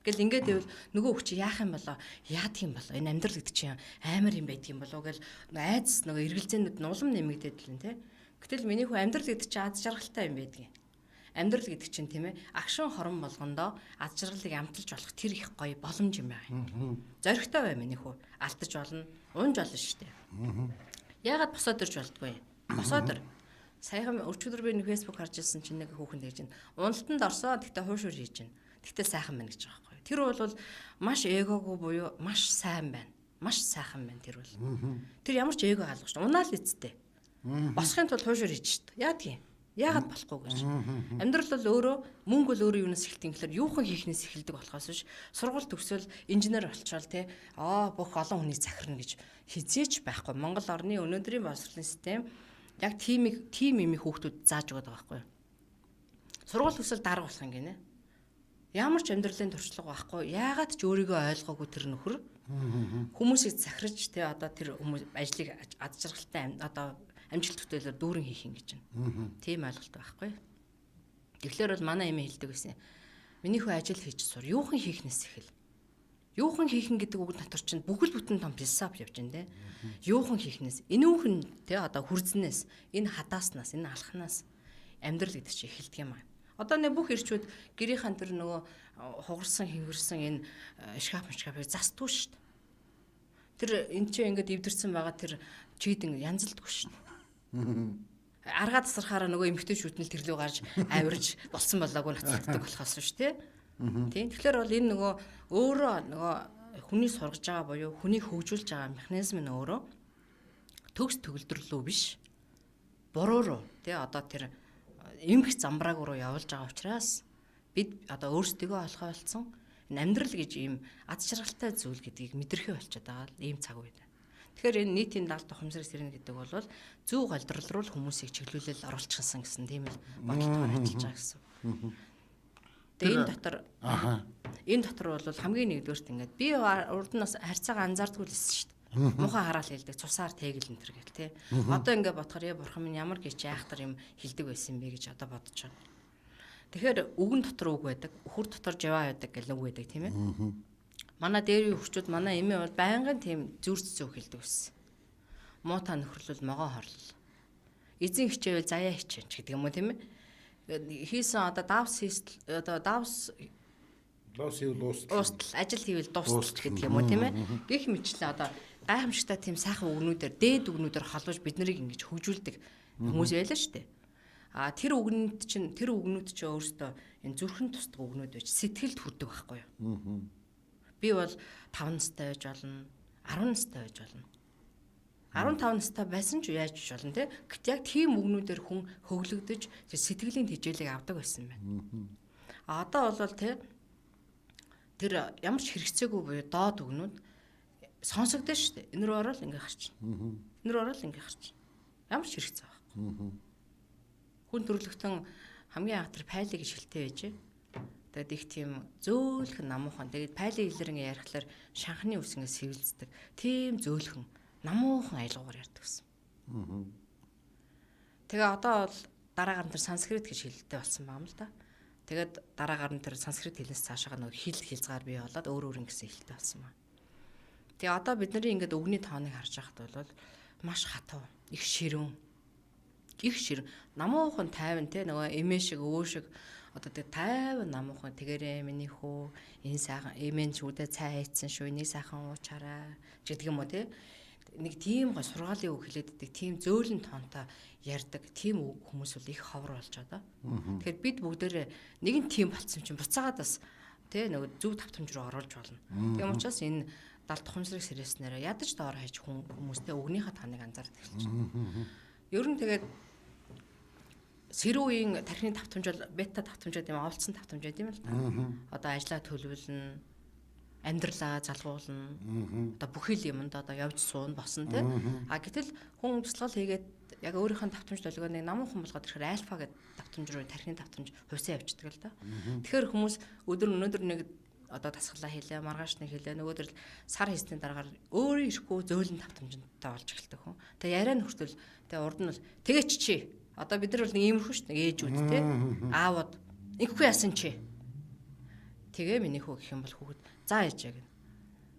S2: Гэл ингээд ивэл нөгөө хүүч яах юм болоо? Яадаг юм болоо? Энэ амьдрал гэдэг чинь амар юм байдаг юм болоо гэл айдас нөгөө эргэлзээнүүд нь улам нэмэгдээд л нэ. Гэтэл миний хүү амьдрал гэдэг чинь аз жаргалтай юм байдгийн. Амьдрал гэдэг чинь тийм ээ агшин хорон болгондоо аз жаргалыг амталж болох тэр их гоё боломж юм байна. Зоригтой бай миний хүү. Алтаж болно, унж болно шүү дээ. Яагаад босоод ирж болдгоо? Босоод ир. Саяхан өчигдөр би нэг фэйсбુક харж ирсэн чинь нэг хүүхэн дэж чинь уналтанд орсоо тэгтээ хуушур хийж чинь. Тэгтээ сайхан байна гэж байгаа байхгүй. Тэр бол маш эгогүй буюу маш сайн байна. Маш сайхан байна тэр бол. Тэр ямар ч эго хаалгах шүү. Унаал эцтэй. Босхын тулд хуушур хийж шүү. Яадаг юм? Яагаад болохгүй гэж. Амьдрал бол өөрөө мөнгө бол өөрөө юунаас эхэлдэг юм гэхээр юухан хийхнээс эхэлдэг болохоос биш. Сургууль төгсөөл инженер болчихвол те бүх олон хүний захирна гэж хизээч байхгүй. Монгол орны өнөөдрийн боловсролын систем яг тим имийг хүүхдүүд зааж өгöd байгаа байхгүй. Сургууль төгсөөл дарга болох юм гинэ. Ямар ч амьдралын туршлага байхгүй. Яагаад ч өөрийгөө ойлгоогүй тэр нөхөр хүмүүсийг захирж те одоо тэр хүмүүс ажлыг аз жаргалтай одоо амжилт бүтээлээр дүүрэн хийх юм гэж байна. Тийм ойлголт байхгүй. Тэгэхээр бол манай эмээ хэлдэг байсан. Миний хүү ажил хийж сур. Юухан хийхнээс эхэл. Юухан хийхэн гэдэг үг дотор чинь бүхэл бүтэн том философи явж байна те. Юухан хийхнээс энэ үхэн те одоо хүрзнээс, энэ хадааснаас, энэ алхнаас амьдрал гэдэг чинь эхэлдэг юм аа. Одоо нэг бүх ирчүүд гэрийнхэн тэр нөгөө хугарсан хөвгөрсөн энэ шкафыг застгүй шүү дээ. Тэр эн чинь ингээд эвдэрсэн байгаа тэр чийдэн янзалдаггүй шүү дээ. Аргаа тасархаараа нөгөө эмгтээчүүд нь тэрлүү гарч авирж болсон болоогүй ноцтдаг болохоос шүү дээ. Тийм. Тэгэхээр бол энэ нөгөө өөрөө нөгөө хүний сургаж байгаа буюу хүнийг хөгжүүлж байгаа механизм нь өөрөө төгс төгөлдрөлөө биш. Буруу руу тий одоо тэр эмх замбрааг руу явуулж байгаа учраас бид одоо өөрсдөө олохоо болсон энэ амьдрал гэж ийм аз жаргалтай зүйл гэдгийг мэдрэхээ болчиход байгаа ийм цаг үед. Тэгэхээр энэ нийтийн даалт ухамсарыг сэрнэ гэдэг бол зөв голдрол руу хүмүүсийг чиглүүлэл оруулчихсан гэсэн тийм л бодолтой ажиллаж байгаа гэсэн. Тэгээ энэ дотор бол хамгийн нэгдүгээрт ингээд би урд нь бас харьцаагаа анзаардгүй л байсан шүү дээ. Муухай хараал хэлдэг, цусаар тээгэл энэ төр гэл тий. Одоо ингээд бодохоор бурхан минь ямар гэж яахтар юм хэлдэг байсан бэ гэж одоо бодож байгаа. Тэгэхээр үгэн дотор үг байдаг, үхэр дотор жаваа байдаг гэл үг байдаг тийм ээ. Манай дээрийн хурчууд манай эмээ бол байнгын тийм зүрц зөө хэлдэг байсан. Муу та нөхрөл могоо хорлол. Эзэн хичээвэл заяа хичээн ч гэдэг юм уу тийм ээ. Хийсэн одоо давс ажил хийвэл дуустал гэдэг юм уу тийм ээ. Гэх мэтлээ одоо гайхамшигтай тийм сайхан үгнүүдээр дээд үгнүүдээр холбож бид нарыг ингэж хөгжүүлдэг хүмүүс байлаа шүү дээ. Тэр үгнүүд чинь өөрөөсөө энэ зүрхэн тусдаг үгнүүд байж сэтгэлд хүрдэг байхгүй юу? Би бол 5 настай байж болно, 10 настай байж болно. 15 настай байсан ч яаж ч болно те. Гэт яг тийм үгнүүдээр хүн хөглөгдөж сэтгэлийн тэжээлийг авдаг байсан байна. Одоо бол те тэр ямар ч хэрэгцээгүй буюу доод үгнүүд сонсогдсон шүү дээ. Энэ рүү ороод ингээ гарч. Энэ рүү ороод ингээ гарч. Ямар ч хэрэгцээ байхгүй. Хүн төрлөختөн хамгийн анх тэр пайлы гэж хэлтэй байжээ. Тэгээд их тийм зөөлхөн намуухан. Тэгээд пайлын хэлээр ингээ ярихлаар шанхны ус ингээ сэвэлцдэг. Тийм зөөлхөн намуухан аялгуугаар ярьдаг гэсэн. Тэгээ одоо бол дараагаар нь тэр санскрит гэж хэлэлтэй болсон байгаа юм л да. Тэгээд дараагаар нь тэр санскрит хэлнээс цаашаа нөгөө хилцгаар бий болоод өөр ингэсэн хэлтэй болсон байна. Тэгээ одоо бидний ингээд өгний тооныг харж байхад бол маш хатуу, их ширүүн. Намуухан тайван те нөгөө эмээ шиг өвөө шиг одоо тэг тайван намуухан тэгэрээ миний хүү энэ сайхан эмэн ч үдэ цай хийцэн шүү энийг сайхан уучаарай гэдэг юм уу те. Нэг тийм гоо сургаалын үг хэлээд идэг тийм зөөлөн тоонтой ярьдаг тийм хүмүүс бол их ховор болж байгаа. Тэгэхээр бид бүгдээрээ нэг нь тийм болцсон чинь буцаагаад бас те нөгөө зөв тавтамж руу оруулж болно. Тийм учраас энэ даалт ухамсарыг сэрээснээр ядаж доор хайж хүмүүстэй өгнийхээ таныг анзаардаг хэлчихэ. Ер нь тэгээд сэрүүийн тархины тавтамж бол бета тавтамж гэдэг юм овлцсон тавтамж гэдэг юм л та. Одоо ажлаа төлөвлөн, амьдралаа залгуулна. Одоо бүхэл юмд одоо явж суун босон тий. Гэтэл хүн туслал хийгээд яг өөрийнхөө тавтамж долгионыг намуухан болгоод ирэхээр альфа гэдэг тавтамж руу тархины тавтамж хувьсаа явчихдаг л да. Тэгэхээр хүмүүс өнөөдөр нэг одоо тасгалаа хийлээ, маргааш нэг хийлээ, нөгөөдөр сар хийсний дараагаар өөрөө ирэхгүй зөөлөн тавтамжтай болж эхэлдэг хүн. Тэгээ яриа нь хүртэл тэгээ урд нь бол тэгээч чи. Одоо бид нар бол нэг иймэрхүү шүү дээ ээжүүд те. Аавууд ингэхгүй яасан чи. Тэгээ миний хүү гэх юм бол хүүхэд за ээж яг.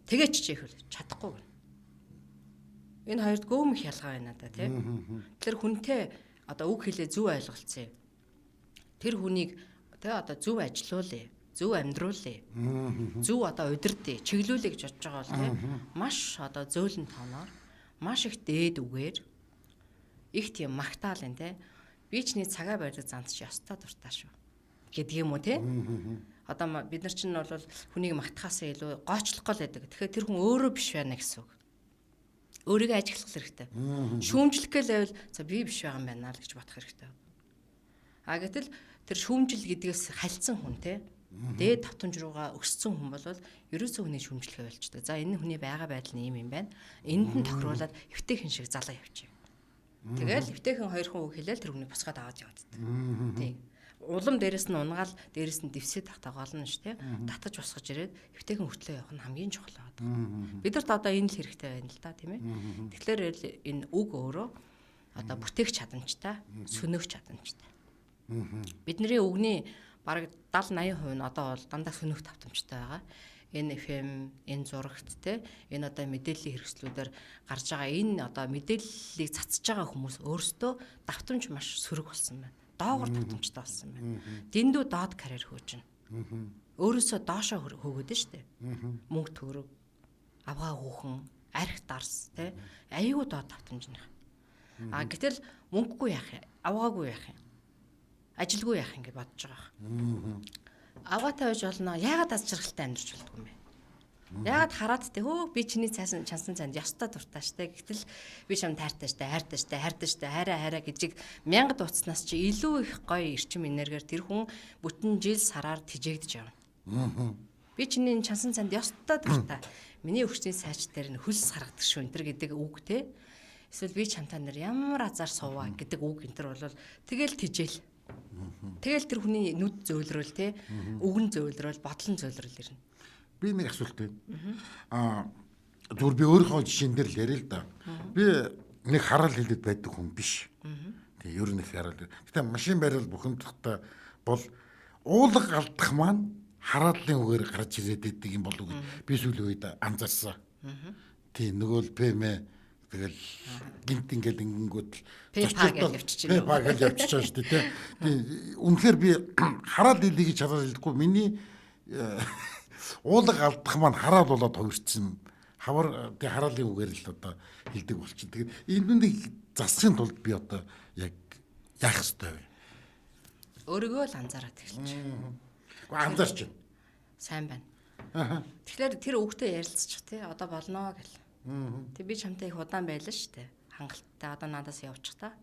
S2: Тэгээч чи ихвэл чадахгүй гэнэ. Энэ хоёрт гөөх ялгаа байна да те. Тэгэхээр хүнтэй одоо үг хэлээ зөв ойлголцъя. Тэр хүнийг те одоо зөв ажилуулъя. Зөв амьдруулъя. Зөв одоо удирдъя, чиглүүлъя гэж бодож байгаа бол тийм маш одоо зөөлөн тооноор маш их дээд үгээр их тийм магтаалын тийм би чиний цагаа барьдаг зант чи ёстой дуртай шүү гэдэг юм уу тийм одоо бид нар чинь бол хүнийг магтахаас илүү гоочлох гол байдаг. Тэгэхээр тэр хүн өөрөө биш байна гэсэн үг. Өөрийгөө ажиглах хэрэгтэй. Шүүмжлэх гээл байвал за би биш байгаа юм байна л гэж бодох хэрэгтэй. Гэтэл тэр шүүмжил гэдгээс хальцсан хүн тийм дээд тавтамж руугаа өссөн хүн бол ерөөсөө хүний шүмжлэхээ болчдөг. За энэ хүний байгаа байдал нь ийм юм байна. Энд нь тохируулаад эвтэйхэн шиг залаа явчих. Тэгэл эвтэйхэн хоёр хүн үг хэлээл тэр хүнийг босгоод аваад явдаг. Тийм. Улам дээрэс нь унгаал, дээрэс нь дэвсээ тагтаагаална ш тий. Татаж босгож ирээд эвтэйхэн хүртлээ явах нь хамгийн чухал байдаг. Бидэрт одоо энэ л хэрэгтэй байна л да тийм ээ. Тэгэхээр энэ үг өөрөө одоо бүтээх чадамжтай, сөнөөх чадамжтай. Бидний үгний бараг 70-80% нь одоо бол дандаа сөнөх тавтамжтай байгаа. Энэ FM, энэ зурагт те энэ одоо мэдээллийн хэрэгслүүдээр гарч байгаа энэ одоо мэдээллийг цацж байгаа хүмүүс өөрсдөө давтамж маш сөрөг болсон байна. доогор татамжтай болсон байна. Дэндүү доод карьер хөөж байна. Өөрөөсөө доошоо хөөгөөд нь штэ. Мөнгө төгрөг, авгаа хүүхэн, арх дарс тий аюу доод татамж нь. Гэтэл мөнгөгүй яах юм? Авгаагүй яах юм? Ажилгүй яах юм гэж бодож байгаа. Аваатай байж болно. Яагаад аз жаргалтай амьдарч болдгоо юм бэ? Яагаад хараад те хөө би чиний чансан цанд ёстой дуртай штэ. Гэтэл би чам тайртай штэ, хайртай штэ, хайртай штэ, хайраа гэж мянга дууцснаас чи илүү их гоё эрчим энергиэр тэр хүн бүтэн жил сараар тижээгдэж явна. Би чиний чансан цанд ёстой дуртай. Миний өвчтний сайч дээр нь хөлс харагдаг шүү энэ гэдэг үг те. Эсвэл би чамтай нэр ямар азар суваа гэдэг үг энэ бол тэгэл тижээл. Тэгэл тэр хүний нүд зөөлрөл те, өгн зөөлрөл, бодлон зөөлрөл ирнэ.
S1: Би нэг асуулт байна. Зүгээр би өөрийнхөө жишээн дээр л яриа л да. Би нэг хараал хэлээд байдаг хүн биш. Тэгээ ер нь их хараал. Гэтэ машин барил бухимдахтай бол уулга алдах маань харааллын үгээр гарч ирээд байдаг юм болов уу гэж би сүүлийн үед анзаарсан. Тийм нөгөө л ПМ тэгэл гинт ингээл ингэнгүүт пэпаг явчихж байгаа шүү дээ. Тийм үнэхээр би хараал хэлье гэж хараал хэлэхгүй миний уулга алдах маань хараал болоод хувирсан. Хавар тий хараалын үгээр л одоо хэлдэг болчих. Тэгээд энэ засахын тулд би одоо яг яах ёстой вэ?
S2: Өөрийгөө л анзаараад эхэлж.
S1: Гэхдээ анзаарч байна.
S2: Сайн байна. Тэгэхээр тэр үгтэй ярилцчих тий одоо болно гэл. Тэг би чамтай их удаан байлаа шүү дээ. Хангалттай одоо надаас явчих та.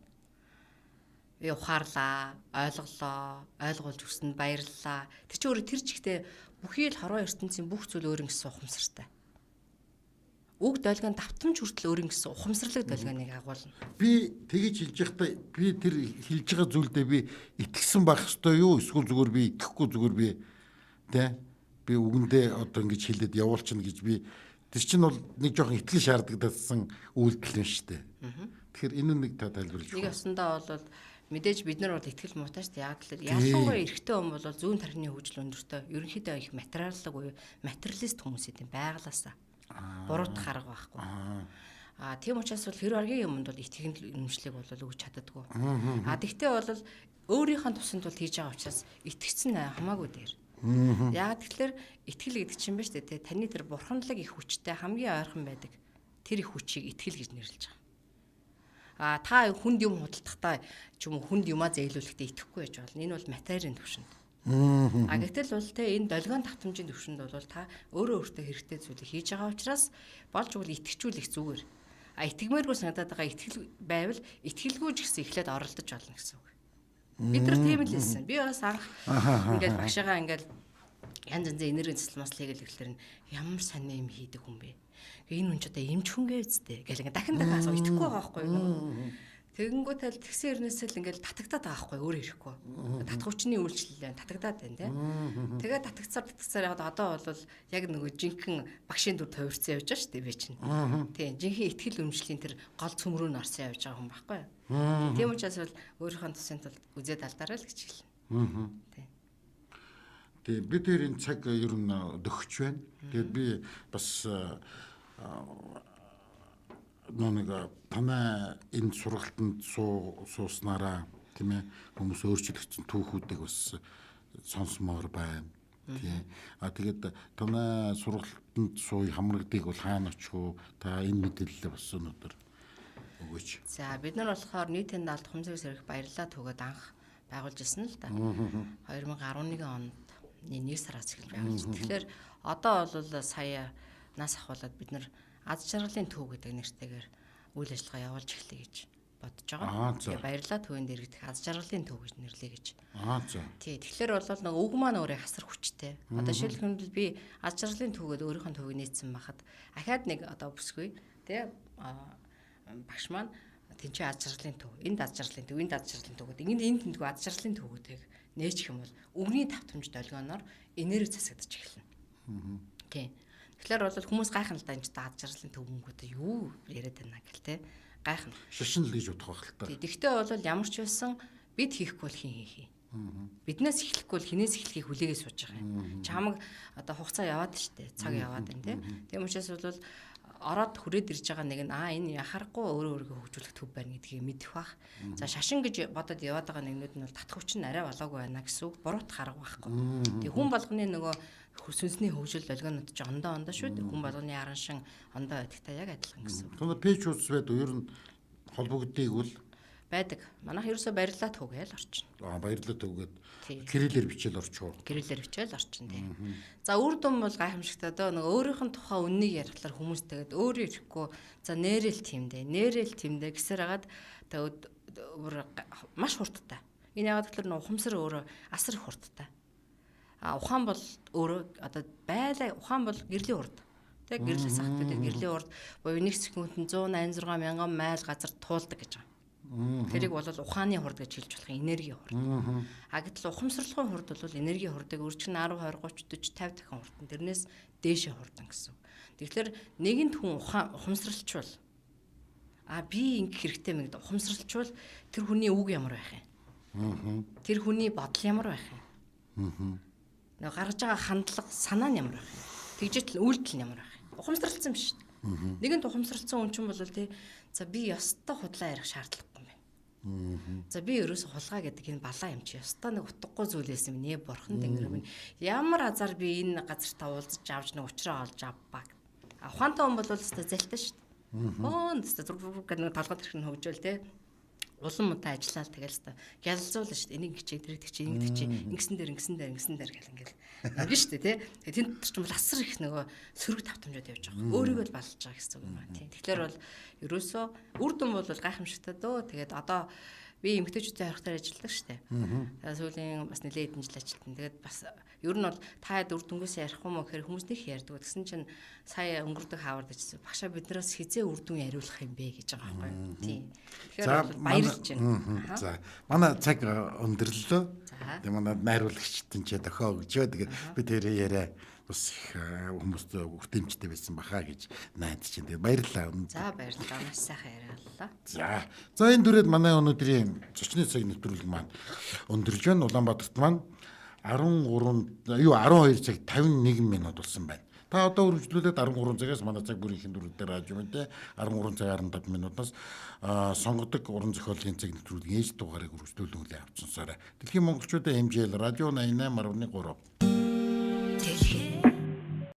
S2: Би ухаарлаа, ойлголоо, ойлгуулж өгсөнд баярлалаа. Тэр чи өөрөө тэр чигтээ бүхий л хорвоо ертөнцийн бүх зүйл өөрийн гэсэн ухамсартай. Үг долгион давтамж хүртэл өөрийн гэсэн ухамсарлаг долгионыг агуулна. Би тэгэж хэлж байхдаа би тэр хэлж байгаа зүйлдээ би итгэсэн байх ёстой юу? Эсвэл зүгээр би итгэхгүй зүгээр би тэ би үгэндээ одоо ингэж хэлээд явуулчихна гэж би тэр чинь бол нэг жоохон итгэл шаардлагадсан үйлдэл юм шүү дээ. Тэгэхээр энэ нэг та тайлбарлаж өгөх. Нэг өсөндөө бол мэдээж бид нар бол итгэл муутай шүү дээ. Яг л ялангуяа эрэгтэй хүн бол зүүн тархины хөгжил өндөртэй. Ерөнхийдөө их материаллаг буюу материалист хүмүүс эд юм байглаасаа. Буруут харга байхгүй. Тийм учраас бол хэр аргийн юмд бол итгэл үнэмшлийг бол өгч чаддаггүй. Тэгтээ бол өөрийнхөө тусанд бол хийж байгаа учраас итгэцэн хамаагүй дээр. Яг тэгэхээр итгэл гэдэг чинь ба шүү дээ. Таны тэр бурханлаг их хүчтэй хамгийн ойрхон байдаг. Тэр их хүчийг итгэл гэж нэрлэж байгаа. Та хүнд юм худалдахдаа ч юм уу хүнд юмаа зэйлүүлэхдээ итгэхгүй байж болно. Энэ бол материйн төвшөнд. Гэтэл бол те энэ долгион татамжийн төвшөнд бол та өөрөө өөртөө хэрэгтэй зүйлийг хийж байгаа учраас болж өгөл итгэжүүлэх зүгээр. Итгэмээргүй санагдаад байгаа итгэл байвал итгэлгүй ч гэсэн эхлээд оролдож болно гэсэн үг. Бид нар тийм л хэлсэн. Би бас анх ингээд багшаагаа ингээд янз янзын энерги цэцлэмас хийгээл ихлээр нь ямар сони юм хийдэг хүн бэ? Энэ хүн ч одоо эмч хүнгээ үсттэй гэл ингээд дахин асуу итгэхгүй байгаа байхгүй юу? Тэгэнгүүт л тэгсэн өрнөөсөө л ингээд татагдаад байгаа байхгүй өөр ирэхгүй. Татах хүчний үйлчлэлээ татагдаад байна тийм. Тэгээд татагцаар яг одоо бол яг нөгөө жинхэнэ багшийн дүр төвөрцөн явж байгаа шүү дээ би чинь. Тийм жинхэнэ итгэл үнэмшлийн тэр гол цөмрөө нь орсон явж байгаа хүн байхгүй юу? Тийм учраас бол өөрийнхөө тусын тулд үзээд алдаарай л гэж хэлнэ. Тийм.
S1: Тэгээ бид энэ цаг ер нь дөхөж байна. Тэгээд би бас нэг танай энэ сургалтанд сууснараа тийм ээ хүмүүс өөрчлөгдсөн түүхүүдийг бас сонсомоор байна. Тийм. Тэгээд танай сургалтанд сууя хамрагдыг бол хаана очих уу? Та энэ мэдээлэлээ бас өнөөдөр өгөөч.
S2: За бид нар болохоор нийтийн даалт Хумсрыг сэрэх баярлалаа түгээд анх байгуулж ирсэн л да. 2011 онд 1 сараас эхэлж байгуулж. Тэгэхээр одоо бол сая нас ахуулаад бид нар аз жаргалын төв гэдэг нэртэйгээр үйл ажиллагаа явуулж эхлэе гэж бодож байгаа. Тэгээ баярлалаа төвөнд иргэдэх аз жаргалын төв гэж нэрлэе гэж. Тий, тэгэхээр бол нэг үг маань өөрөө хасар хүчтэй. Одоо жишээлбэл би аз жаргалын төвөд өөрийнхөө төвийг нээсэн байхад ахаад нэг одоо бүсгүй тий багш маань тэнцээ аз жаргалын төв, энд аз жаргалын төв, энд аз жаргалын төв гэдэг. Энд тэнцээ аз жаргалын төвүүдийг нээчих юм бол өгний давтамж долгионоор энерги засагдчих эхэлнэ. Тий. Тэгэхээр бол хүмүүс гайхна л да энэ аз жаргалын төвөнгүүд юу яриад байна гэл те гайхна.
S1: Шашин л гэж бодох байх л та.
S2: Тэгэхдээ бол ямар ч байсан бид хийхгүй бол хин хийх. Биднээс эхлэхгүй бол хинээс эхлэхийг хүлээгээ сууж байгаа юм. Чамаг одоо хугацаа яваад штэ цаг яваад байна те. Тийм учраас бол ороод хүрээд ирж байгаа нэг нь энэ яхахгүй өөрөө өөрийгөө хөгжүүлэх төв байна гэдгийг мэдэх бах. За шашин гэж бодоод яваад байгаа нэгнүүд нь бол татах хүч нь арай болоогүй байна гэсэн үг буруут харга байхгүй. Тэгээ хүн болгоны нөгөө сүнсний хөгжил долгионууд ч ондоо шүү дээ. Хүн болгоны аран шин ондоо байдагтай яг адилхан гэсэн үг.
S1: Тэгвэл пэйж ус байдаг ер нь холбогддгийг бол
S2: байдаг. Манайх ерөөсөө баярлалаа түгээл орчин.
S1: Баярлалаа түгээд кириллээр бичээл орчоо.
S2: Кириллээр бичээл орчин тий. За үр дүн бол гайхамшигтай дөө нөгөө өөрийнх нь тухай үннийг ярихлаар хүмүүс тэгээд өөрөө ирэхгүй за нэрэл тэмдэ гэсээр хагаад тэгээд маш хурдтай. Энэ яагаад гэвэл нөгөө ухамсар өөрөө асар их хурдтай. Ухаан бол өөрөө одоо байлаа ухаан бол гэрлийн урд. Тэг гэрлийн сахтууд гэрлийн урд буюу 1 секундэд 186 мянган майл газар туулдаг гэж байгаа. Тэрийг бол ухааны хурд гэж хэлж болох энерги хурд. Гэтэл ухамсарлахын хурд бол энерги хурдыг өөрчлөн 10, 20, 30, 40, 50 дахин хурдан. Тэрнээс дээшээ хурдан гэсэн. Тэгэхээр нэгэнт хүн ухамсарлчвал би ингэх хэрэгтэй мэгд ухамсарлчвал тэр хүний үг ямар байх юм? Тэр хүний бодол ямар байх юм? Нэг гаргаж байгаа хандлага санаа нь ямар байх юм? Тэгжэл үйлдэл нь ямар байх юм? Ухамсарлцсан биш шүү дээ. Нэгэнт ухамсарлцсан хүн чинь бол за би ёстой худлаа ярих шаардлагагүй юм байна. За би ерөөсө хулгай гэдэг энэ балаа юм чи ёстой нэг утгагүй зүйлээс юм нэ бурхан тэнгэр минь ямар азар би энэ газартаа уулзаж авч нэг уучраа олж авбаа. Ухаантай хүн бол өстой зэлтэй шүү дээ. Өстой гэдэг нэг толгойд ирэх нь хөгжөөл те. Улам удаа ажиллаад тэгэл өстой гялалзуулна шүү дээ. Энийг хичээ тэр гэдэг чи ингэсэн дээр гэл ингээл ингэ шүү дээ те. Тэгээ тэнд ч юм бол асар их нөгөө сөрөг тавтамжууд явж байгаа. Өөрийгөө л балж байгаа гэсэн үг юм аа тийм. Тэгэхээр бол ерөөсөө үр дүн бол гайхамшигтай дөө. Тэгээд одоо би эмгтээчүүдтэй харихтаар ажилладаг шүү дээ. Сүүлийн бас нэлээд хэдэн жил ажилласан. Тэгээд бас ер нь бол та үр дүнгээс ярих юм уу гэхээр хүмүүс нэг ярьдаг. Тэгсэн чинь сая өнгөрдөг хаавард ажилласан. Багшаа биднээс хизээ үр дүн яриулах юм бэ гэж байгаа байхгүй юу? Тийм. Тэгэхээр баярлж байна.
S1: За манай цаг өндөрлөө. Тэгээд манай найруулагчдын ч дохоо өгчөө. Тэгээд би тэрээ яриа бас их хүмүүст хүртээмжтэй байсан баха гэж найдаж чинь. Тэгээд баярлалаа.
S2: За баярлалаа. Маш сайхан яриаллаа.
S1: За энэ дүрээд манай өнөөдрийн зочны цаг нэвтрүүлэг маань өндөрж байна. Улаанбаатарт маань 12 цаг 51 минут болсон байна. Та одоо үргэлжлүүлээд 13 цагаас манай цаг бүрийн хин дүрүүдээр рааж юм те 13 цаг 17 минутаас сонгодог уран зохиолын цаг нэвтрүүлгийн ээж дугаарыг үргэлжлүүлэн авчихсараа. Дэлхийн монголчуудын хэмжээл радио 88.3.